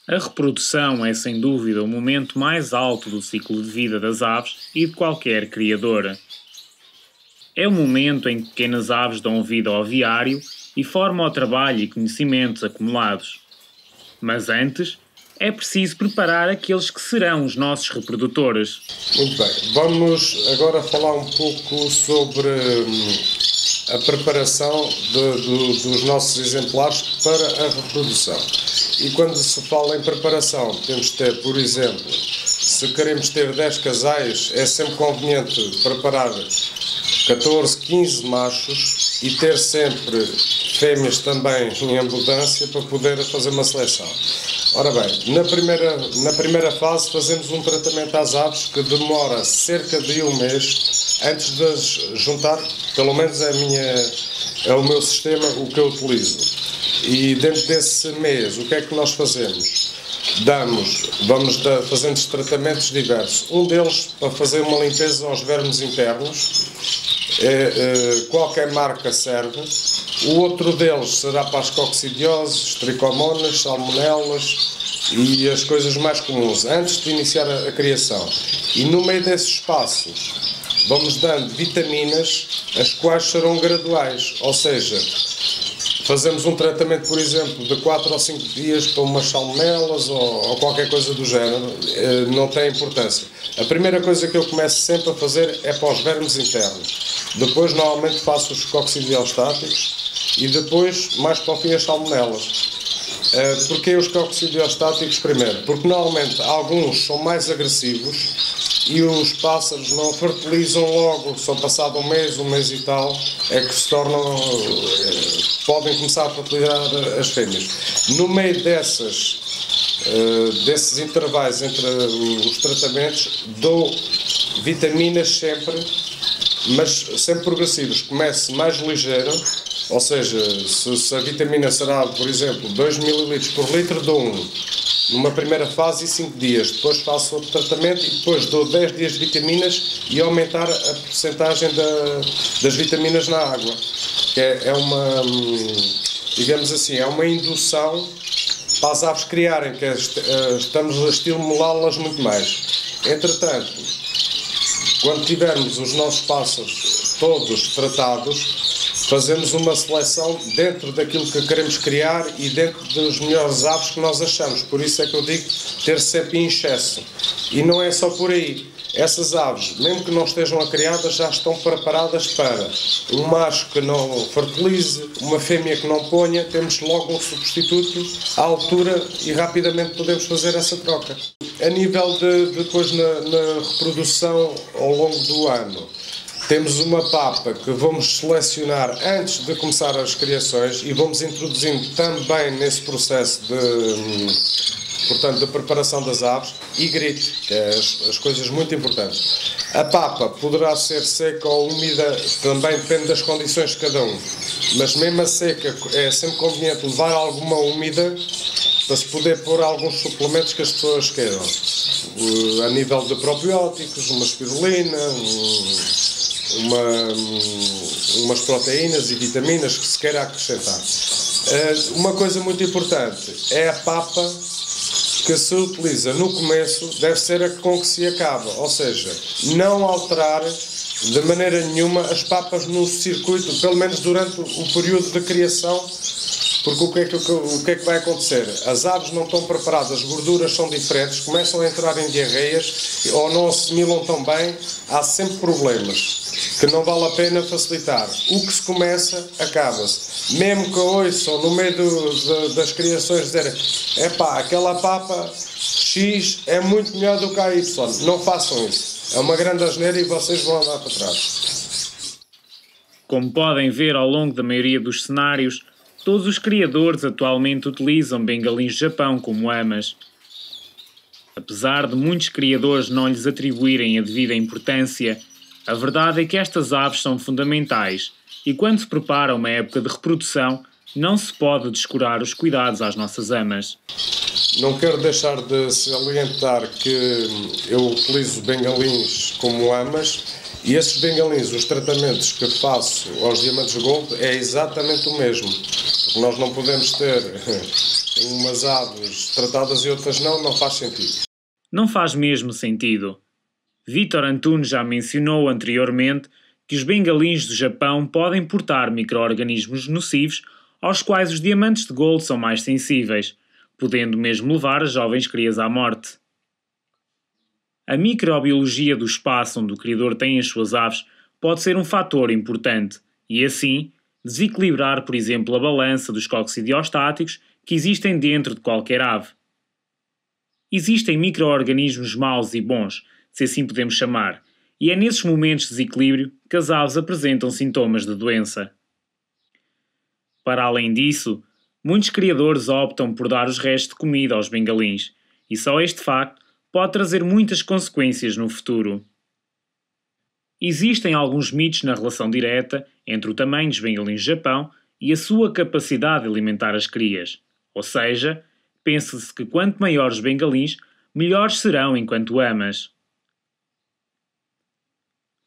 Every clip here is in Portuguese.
A reprodução é sem dúvida o momento mais alto do ciclo de vida das aves e de qualquer criador. É o momento em que pequenas aves dão vida ao aviário e formam o trabalho e conhecimentos acumulados. Mas antes, é preciso preparar aqueles que serão os nossos reprodutores. Muito bem, vamos agora falar um pouco sobre a preparação dos nossos exemplares para a reprodução. E quando se fala em preparação, temos de ter, por exemplo, se queremos ter 10 casais, é sempre conveniente preparar 14, 15 machos e ter sempre fêmeas também em abundância para poder fazer uma seleção. Ora bem, na primeira fase fazemos um tratamento às aves que demora cerca de um mês antes de as juntar, pelo menos é o meu sistema, o que eu utilizo. E dentro desse mês, o que é que nós fazemos? Vamos fazendo tratamentos diversos. Um deles para fazer uma limpeza aos vermes internos, qualquer marca serve. O outro deles será para as coccidioses, tricomonas, salmonelas e as coisas mais comuns, antes de iniciar a criação. E no meio desses passos, vamos dando vitaminas, as quais serão graduais, ou seja, fazemos um tratamento, por exemplo, de 4 ou 5 dias para umas salmonelas ou qualquer coisa do género, não tem importância. A primeira coisa que eu começo sempre a fazer é para os vermes internos. Depois, normalmente, faço os coccidiostáticos e depois, mais para o fim, as salmonelas. Porquê os coccidiostáticos primeiro? Porque, normalmente, alguns são mais agressivos e os pássaros não fertilizam logo, só passado um mês e tal, é que se tornam, podem começar a fertilizar as fêmeas. No meio desses intervalos entre os tratamentos, dou vitaminas sempre, mas sempre progressivas. Comece mais ligeiro, ou seja, se a vitamina será, por exemplo, 2 ml por litro, dou 1. Numa primeira fase e 5 dias, depois faço outro tratamento e depois dou 10 dias de vitaminas e aumentar a percentagem das vitaminas na água, que é uma, digamos assim, é uma indução para as aves criarem, que estamos a estimulá-las muito mais. Entretanto, quando tivermos os nossos pássaros todos tratados, fazemos uma seleção dentro daquilo que queremos criar e dentro dos melhores aves que nós achamos. Por isso é que eu digo ter sempre em excesso. E não é só por aí. Essas aves, mesmo que não estejam criadas, já estão preparadas para um macho que não fertilize, uma fêmea que não ponha, temos logo um substituto à altura e rapidamente podemos fazer essa troca. A nível depois na reprodução ao longo do ano, temos uma papa que vamos selecionar antes de começar as criações e vamos introduzindo também nesse processo de preparação das aves e grito, que é as coisas muito importantes. A papa poderá ser seca ou úmida, também depende das condições de cada um, mas mesmo a seca é sempre conveniente levar alguma úmida para se poder pôr alguns suplementos que as pessoas queiram, a nível de probióticos, uma espirulina, umas proteínas e vitaminas que se queira acrescentar. Uma coisa muito importante é a papa que se utiliza no começo, deve ser a com que se acaba, ou seja, não alterar de maneira nenhuma as papas no circuito, pelo menos durante o período de criação, porque o que é que vai acontecer? As aves não estão preparadas, as gorduras são diferentes, começam a entrar em diarreias ou não assimilam tão bem, há sempre problemas que não vale a pena facilitar. O que se começa, acaba-se. Mesmo que ouçam no meio das criações dizerem aquela papa X é muito melhor do que a Y. Não façam isso. É uma grande asneira e vocês vão andar para trás. Como podem ver ao longo da maioria dos cenários, todos os criadores atualmente utilizam bengalins de Japão como amas. Apesar de muitos criadores não lhes atribuírem a devida importância, a verdade é que estas aves são fundamentais e quando se prepara uma época de reprodução, não se pode descurar os cuidados às nossas amas. Não quero deixar de salientar que eu utilizo bengalins como amas e esses bengalins, os tratamentos que faço aos diamantes gold é exatamente o mesmo. Porque nós não podemos ter umas aves tratadas e outras não faz sentido. Não faz mesmo sentido. Vítor Antunes já mencionou anteriormente que os bengalins do Japão podem portar micro-organismos nocivos aos quais os diamantes de Gold são mais sensíveis, podendo mesmo levar as jovens crias à morte. A microbiologia do espaço onde o criador tem as suas aves pode ser um fator importante e, assim, desequilibrar, por exemplo, a balança dos coccidiostáticos que existem dentro de qualquer ave. Existem micro-organismos maus e bons, se assim podemos chamar, e é nesses momentos de desequilíbrio que as aves apresentam sintomas de doença. Para além disso, muitos criadores optam por dar os restos de comida aos bengalins, e só este facto pode trazer muitas consequências no futuro. Existem alguns mitos na relação direta entre o tamanho dos bengalins do Japão e a sua capacidade de alimentar as crias, ou seja, pensa-se que quanto maiores os bengalins, melhores serão enquanto amas.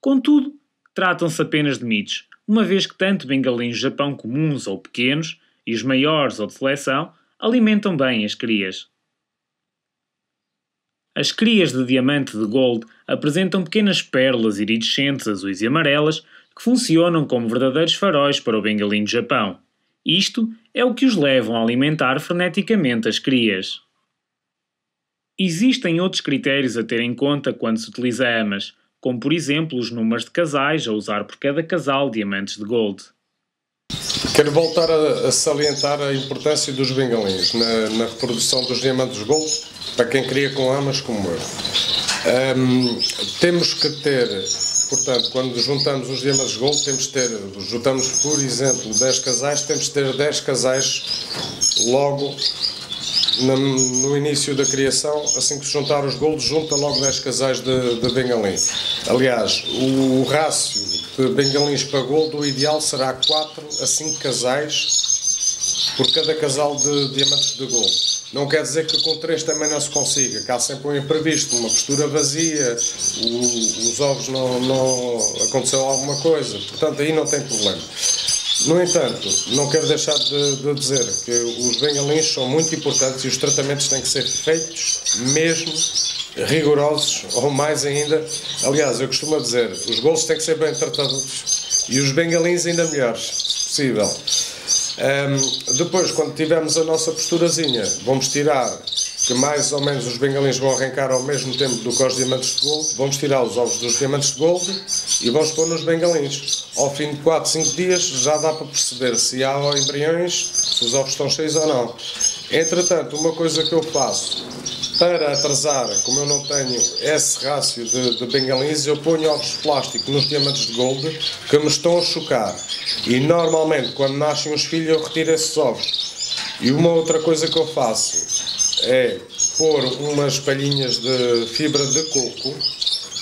Contudo, tratam-se apenas de mitos, uma vez que tanto bengalins do Japão comuns ou pequenos, e os maiores ou de seleção, alimentam bem as crias. As crias de diamante de Gold apresentam pequenas pérolas iridescentes azuis e amarelas que funcionam como verdadeiros faróis para o bengalim do Japão. Isto é o que os levam a alimentar freneticamente as crias. Existem outros critérios a ter em conta quando se utiliza amas, como por exemplo os números de casais a usar por cada casal diamantes de Gold. Quero voltar a salientar a importância dos bengalins na reprodução dos diamantes de Gold, para quem cria com amas como eu. Temos que ter, portanto, quando juntamos os diamantes de Gold, juntamos, por exemplo, 10 casais, temos que ter 10 casais logo no início da criação. Assim que se juntar os Gold, junta logo 10 casais de bengalim. Aliás, o rácio de bengalins para Gold, o ideal será 4 a 5 casais por cada casal de diamantes de Gold. Não quer dizer que com 3 também não se consiga, que há sempre um imprevisto, uma postura vazia, os ovos não aconteceu alguma coisa, portanto aí não tem problema. No entanto, não quero deixar de dizer que os bengalins são muito importantes e os tratamentos têm que ser feitos mesmo rigorosos, ou mais ainda. Aliás, eu costumo dizer, os golos têm que ser bem tratados e os bengalins ainda melhores, se possível. Depois, quando tivermos a nossa posturazinha, vamos tirar, que mais ou menos os bengalins vão arrancar ao mesmo tempo do que os diamantes de Gold, vamos tirar os ovos dos diamantes de Gold e vamos pôr nos bengalins. Ao fim de 4, 5 dias já dá para perceber se há embriões, se os ovos estão cheios ou não. Entretanto, uma coisa que eu faço para atrasar, como eu não tenho esse rácio de bengalins, eu ponho ovos de plástico nos diamantes de Gold que me estão a chocar. E normalmente, quando nascem os filhos, eu retiro esses ovos. E uma outra coisa que eu faço é pôr umas palhinhas de fibra de coco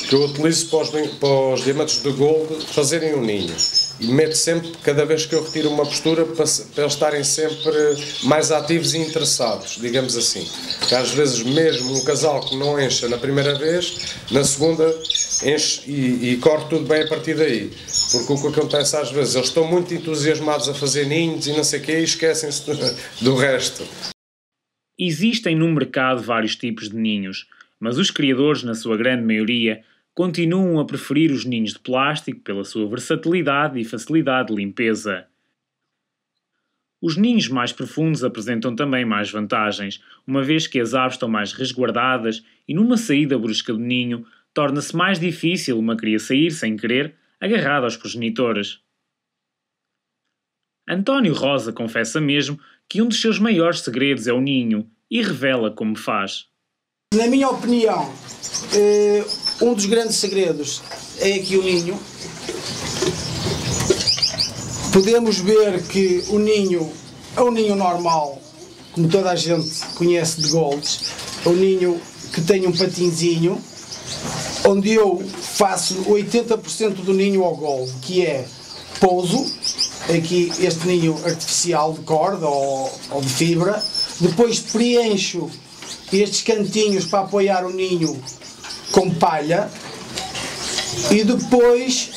que eu utilizo para os diamantes de Gold fazerem um ninho. E meto sempre, cada vez que eu retiro uma postura, para eles estarem sempre mais ativos e interessados, digamos assim. Que às vezes mesmo um casal que não encha na primeira vez, na segunda enche e corre tudo bem a partir daí. Porque o que acontece às vezes, eles estão muito entusiasmados a fazer ninhos e não sei o quê e esquecem-se do resto. Existem no mercado vários tipos de ninhos, mas os criadores, na sua grande maioria, continuam a preferir os ninhos de plástico pela sua versatilidade e facilidade de limpeza. Os ninhos mais profundos apresentam também mais vantagens, uma vez que as aves estão mais resguardadas e numa saída brusca do ninho torna-se mais difícil uma cria sair sem querer, agarrada aos progenitores. António Rosa confessa mesmo que um dos seus maiores segredos é o ninho e revela como faz. Na minha opinião, um dos grandes segredos é aqui o ninho. Podemos ver que o ninho é um ninho normal, como toda a gente conhece de Golds. É um ninho que tem um patinzinho, onde eu faço 80% do ninho ao Gold, que é pouso, aqui este ninho artificial de corda ou de fibra. Depois preencho estes cantinhos para apoiar o ninho com palha e depois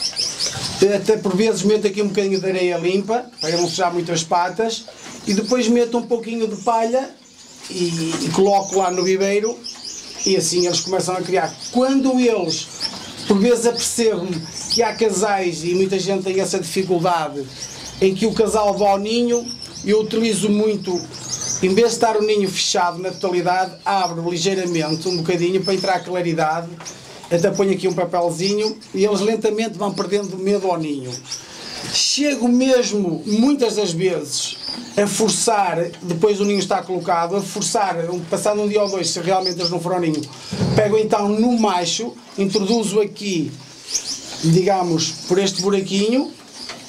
até por vezes meto aqui um bocadinho de areia limpa, para não sujar muito as patas, e depois meto um pouquinho de palha e coloco lá no viveiro, e assim eles começam a criar. Quando eles, por vezes, apercebem que há casais, e muita gente tem essa dificuldade, em que o casal vai ao ninho, eu utilizo muito, em vez de estar o ninho fechado na totalidade, abro ligeiramente, um bocadinho, para entrar claridade, até ponho aqui um papelzinho, e eles lentamente vão perdendo medo ao ninho. Chego mesmo, muitas das vezes, a forçar, depois o ninho está colocado, a forçar, passado um dia ou dois, se realmente eles não foram ao ninho, pego então no macho, introduzo aqui, digamos, por este buraquinho,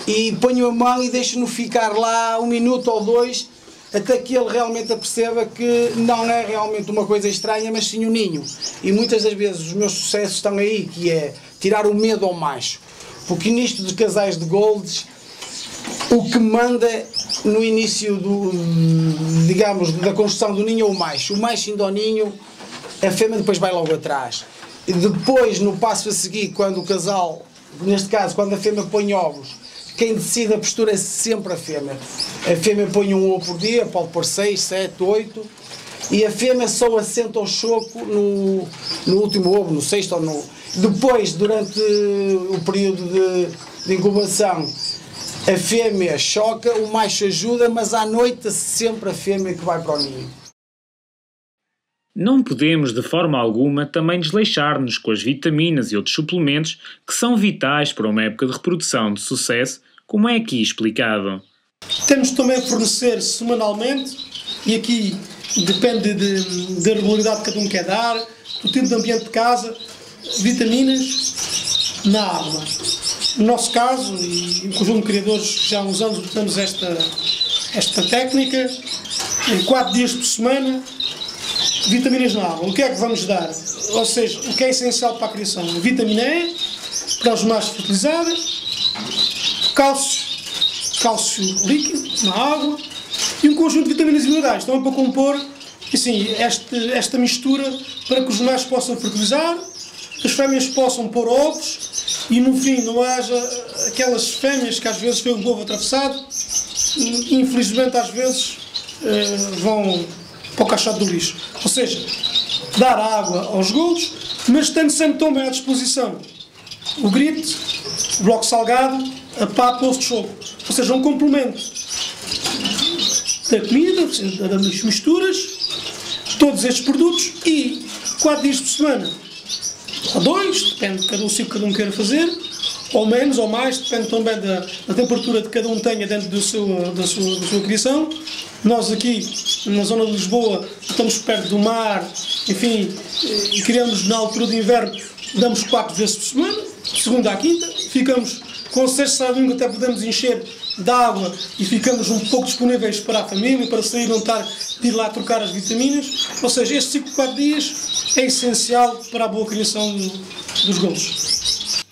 e ponho a mão e deixo-no ficar lá 1 minuto ou 2, até que ele realmente perceba que não é realmente uma coisa estranha, mas sim um ninho. E muitas das vezes os meus sucessos estão aí, que é tirar o medo ao macho. Porque nisto de casais de golds, o que manda no início digamos, da construção do ninho é o macho. O macho indo ao ninho, a fêmea depois vai logo atrás. E depois, no passo a seguir, quando o casal, neste caso, quando a fêmea põe ovos, quem decide a postura é sempre a fêmea. A fêmea põe um ovo por dia, pode pôr 6, 7, 8, e a fêmea só assenta o choco no último ovo, no sexto ou no... Depois, durante o período de incubação, a fêmea choca, o macho ajuda, mas à noite sempre a fêmea que vai para o ninho. Não podemos, de forma alguma, também desleixar-nos com as vitaminas e outros suplementos que são vitais para uma época de reprodução de sucesso, como é aqui explicado. Temos também a fornecer semanalmente, e aqui depende da regularidade que cada um quer dar, do tipo de ambiente de casa, vitaminas na água. No nosso caso, e em conjunto de criadores que já há uns anos usamos esta técnica, em 4 dias por semana, vitaminas na água. O que é que vamos dar? Ou seja, o que é essencial para a criação? Vitamina E, para os machos fertilizar, cálcio líquido na água e um conjunto de vitaminas e minerais. Então é para compor assim, esta mistura para que os machos possam fertilizar, as fêmeas possam pôr ovos e no fim não haja aquelas fêmeas que às vezes foi um ovo atravessado e infelizmente às vezes vão para o caixote do lixo. Ou seja, dar água aos goldos, mas tendo sempre tão bem à disposição o grito, o bloco salgado, a papa ou o choco. Ou seja, um complemento da comida, das misturas, todos estes produtos e 4 dias por semana, ou 2, depende de cada um ciclo que cada um queira fazer, ou menos ou mais, depende também da temperatura que cada um tenha dentro da sua criação. Nós aqui, na zona de Lisboa, estamos perto do mar, enfim, e criamos na altura de inverno, damos 4 vezes por semana, segunda à quinta, ficamos com sexta a domingo, até podemos encher de água e ficamos um pouco disponíveis para a família, para sair, não estar de ir lá trocar as vitaminas. Ou seja, este ciclo de 4 dias é essencial para a boa criação dos goldos.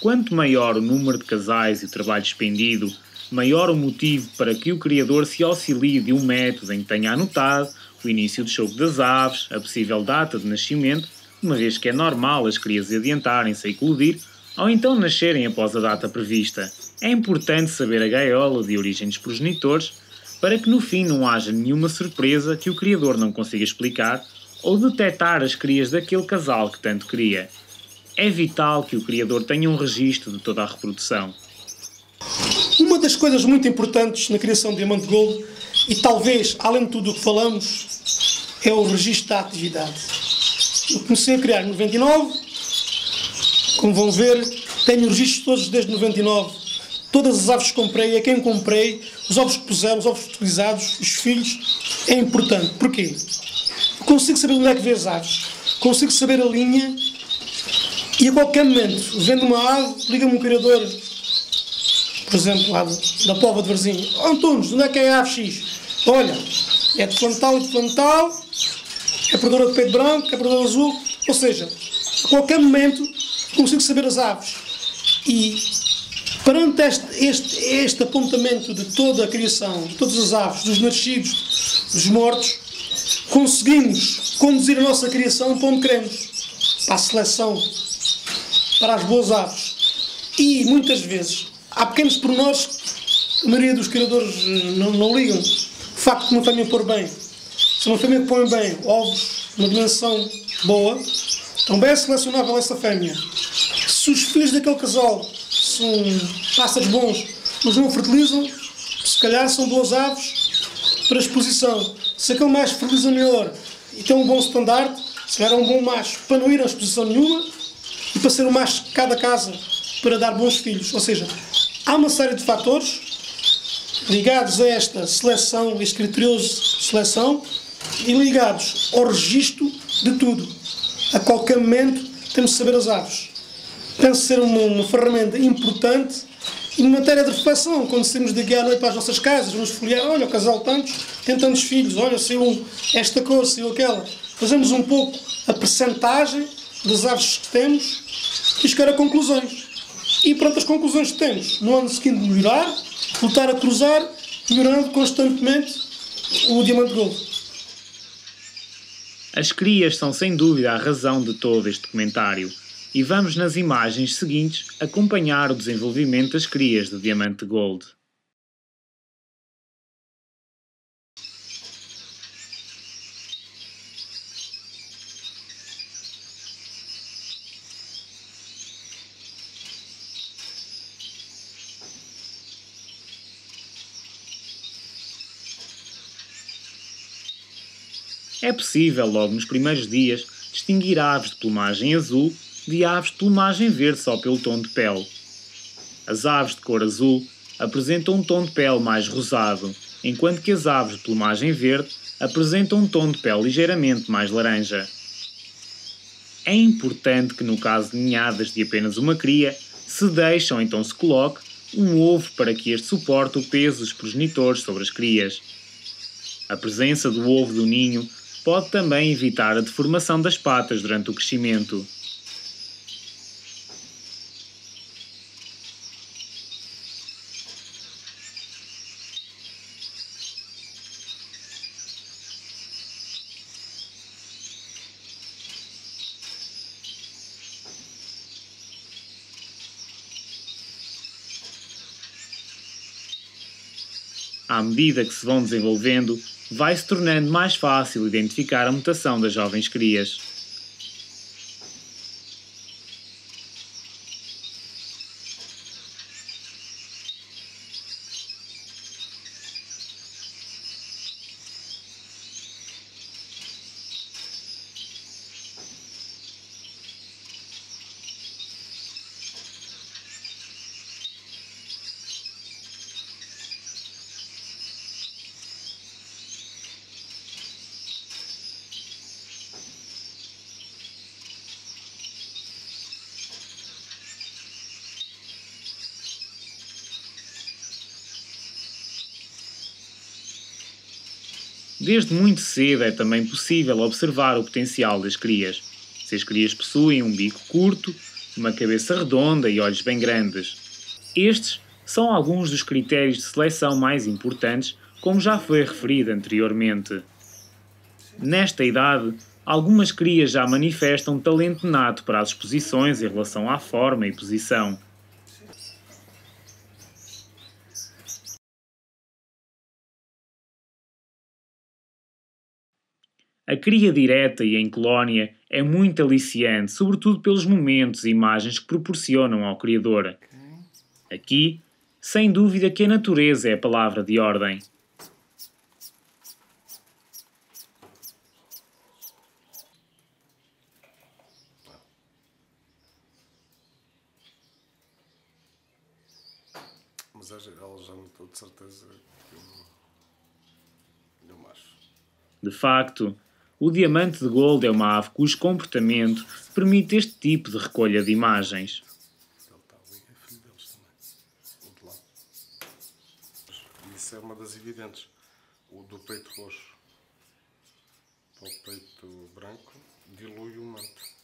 Quanto maior o número de casais e o trabalho expendido, maior o motivo para que o criador se auxilie de um método em que tenha anotado o início do choco das aves, a possível data de nascimento, uma vez que é normal as crias adiantarem-se a eclodir ou então nascerem após a data prevista. É importante saber a gaiola de origem dos progenitores para que no fim não haja nenhuma surpresa que o criador não consiga explicar ou detectar as crias daquele casal que tanto queria. É vital que o criador tenha um registro de toda a reprodução. Uma das coisas muito importantes na criação de Diamante Gold, e talvez, além de tudo o que falamos, é o registro da atividade. Eu comecei a criar em 99, como vão ver, tenho registros todos desde 99. Todas as aves que comprei, a quem comprei, os ovos que puseram, os ovos utilizados, os filhos, é importante. Porquê? Eu consigo saber onde é que vê as aves, consigo saber a linha e a qualquer momento, vendo uma ave, liga-me um criador, por exemplo, lá da Póvoa de Varzim. Oh, Antunes, onde é que é a ave X? Olha, é de plantal e de plantal, é perdedora de peito branco, é perdedora azul, ou seja, a qualquer momento consigo saber as aves. E perante este apontamento de toda a criação, de todas as aves, dos nascidos, dos mortos, conseguimos conduzir a nossa criação para onde queremos, para a seleção, para as boas aves. E muitas vezes há pequenos pormenores, a maioria dos criadores não ligam. O facto de uma família pôr bem, se uma família põe bem ovos, uma dimensão boa, então bem selecionável essa fêmea. Se os filhos daquele casal são pássaros bons, mas não fertilizam, se calhar são boas aves para exposição. Se aquele macho fertiliza melhor e tem um bom standard, se calhar é um bom macho para não ir a exposição nenhuma e para ser o macho de cada casa para dar bons filhos. Ou seja, há uma série de fatores ligados a esta seleção, este criterioso de seleção, e ligados ao registro de tudo. A qualquer momento temos de saber as aves. Penso ser uma ferramenta importante em matéria de reflexão, quando saímos daqui à noite para as nossas casas, vamos folhear, olha, o casal tantos, tem tantos filhos, olha, saiu esta cor, saiu aquela. Fazemos um pouco a percentagem das aves que temos e chegar a conclusões. E pronto, as conclusões que temos, no ano seguinte melhorar, voltar a cruzar, melhorando constantemente o Diamante Gold. As crias são sem dúvida a razão de todo este documentário, e vamos nas imagens seguintes acompanhar o desenvolvimento das crias de Diamante Gold. É possível, logo nos primeiros dias, distinguir aves de plumagem azul de aves de plumagem verde só pelo tom de pele. As aves de cor azul apresentam um tom de pele mais rosado, enquanto que as aves de plumagem verde apresentam um tom de pele ligeiramente mais laranja. É importante que, no caso de ninhadas de apenas uma cria, se deixe ou então se coloque um ovo para que este suporte o peso dos progenitores sobre as crias. A presença do ovo do ninho pode também evitar a deformação das patas durante o crescimento. À medida que se vão desenvolvendo, vai-se tornando mais fácil identificar a mutação das jovens crias. Desde muito cedo é também possível observar o potencial das crias. Se as crias possuem um bico curto, uma cabeça redonda e olhos bem grandes. Estes são alguns dos critérios de seleção mais importantes, como já foi referido anteriormente. Nesta idade, algumas crias já manifestam talento nato para as exposições em relação à forma e posição. A cria direta e em colónia é muito aliciante, sobretudo pelos momentos e imagens que proporcionam ao criador. Aqui, sem dúvida que a natureza é a palavra de ordem. Mas ela já notou de certeza que eu macho. De facto, o Diamante de Gold é uma ave cujo comportamento permite este tipo de recolha de imagens. Ele está ali, é filho deles também. O de lá. Isso é uma das evidentes. O do peito roxo para o peito branco dilui o manto.